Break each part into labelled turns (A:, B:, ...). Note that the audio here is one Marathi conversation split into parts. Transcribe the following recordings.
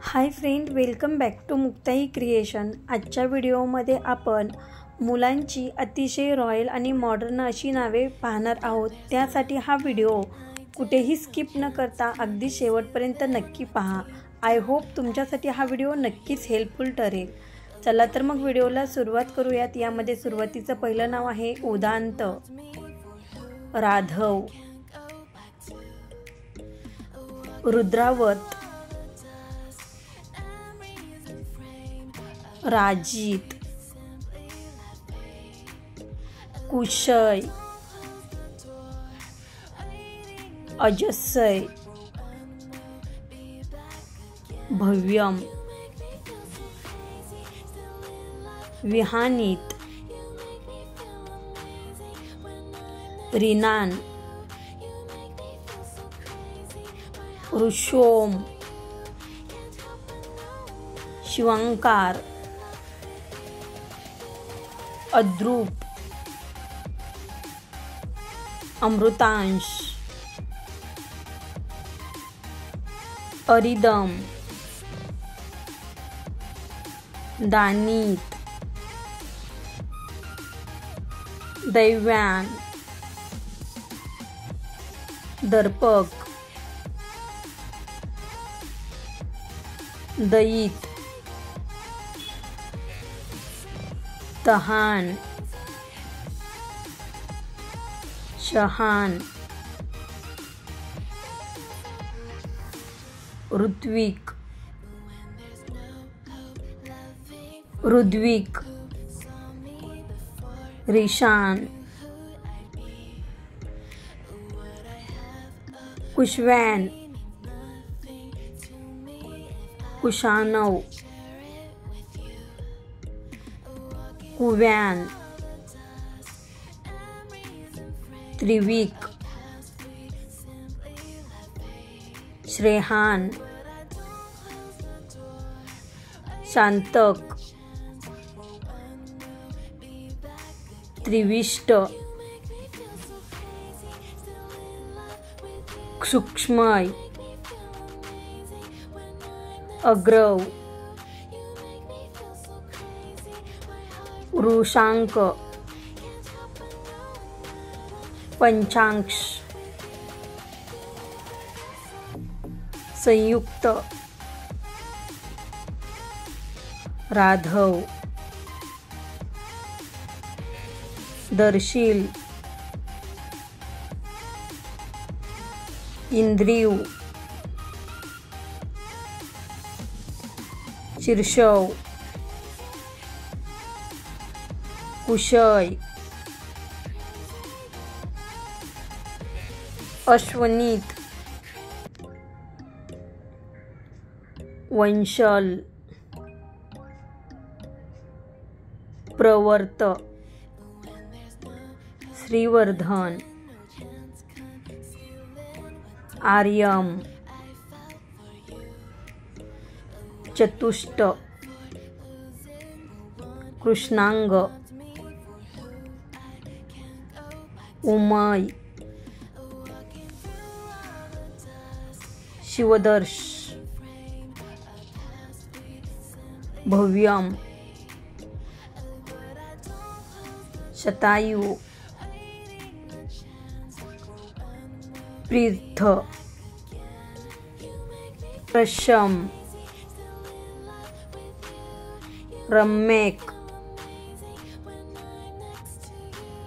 A: High friend, welcome back to Muktai creation. आजच्या व्हिडिओमध्ये आपण मुलांची अतिशय रॉयल आणि मॉडर्न अशी नावे पाहणार आहोत। त्यासाठी हा व्हिडिओ कुठेही स्किप न करता अगदी शेवटपर्यंत नक्की पहा। आय होप तुमच्यासाठी हा व्हिडिओ नक्कीच हेल्पफुल ठरेल। चला तर मग व्हिडिओला सुरुवात करूयात। यामध्ये सुरुवातीचं पहिलं नाव आहे उदांत, राघव, रुद्रावत, राजित, कुशय, अजसय, भव्यम, विहानित, रिनान, ऋषोम, शिवंकार, अद्रुप, अमृतांश, अरिदम, दानित, दैव्यान, दर्पक, दयित, तहान, शहान, ऋत्विक, रुद्विक, रिशान, कुशवैन, कुशानव, कुवैन, त्रिविक, श्रेहान, शांतक, त्रिविष्ट, सूक्ष्मय, अग्रव, वृषांक, पंचांश, संयुक्त, राघव, दर्शील, इंद्रिव, शीर्षव, कुशय, अश्वनीत, वंशल, प्रवर्त, श्रीवर्धन, आर्यम, चतुष्ट, कृष्णांग, उमय, शिवदर्श, भव्यम, शतायु, पृथ, प्रशम, रम्मेक,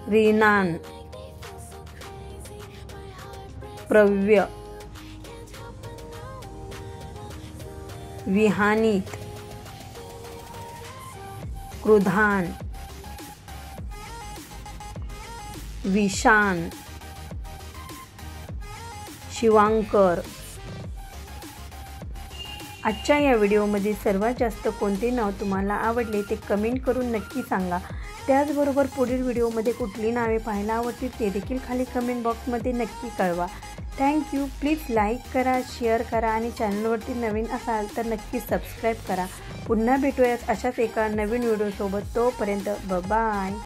A: रीनान, प्रव्य, विहानित, क्रुधान, विशान, शिवांकर। आजच्या या व्हिडिओमध्ये सर्वात जास्त कोणते नाव तुम्हाला आवडले ते कमेंट करून नक्की सांगा। त्याचबरोबर पुढील व्हिडिओमध्ये कुठली नावे पाहायला आवडतील ते देखील खाली कमेंट बॉक्समध्ये नक्की कळवा। थँक्यू। प्लीज लाईक करा, शेअर करा आणि चॅनलवरती नवीन असाल तर नक्की सबस्क्राईब करा। पुन्हा भेटूयात अशाच एका नवीन व्हिडिओसोबत। तोपर्यंत बाय।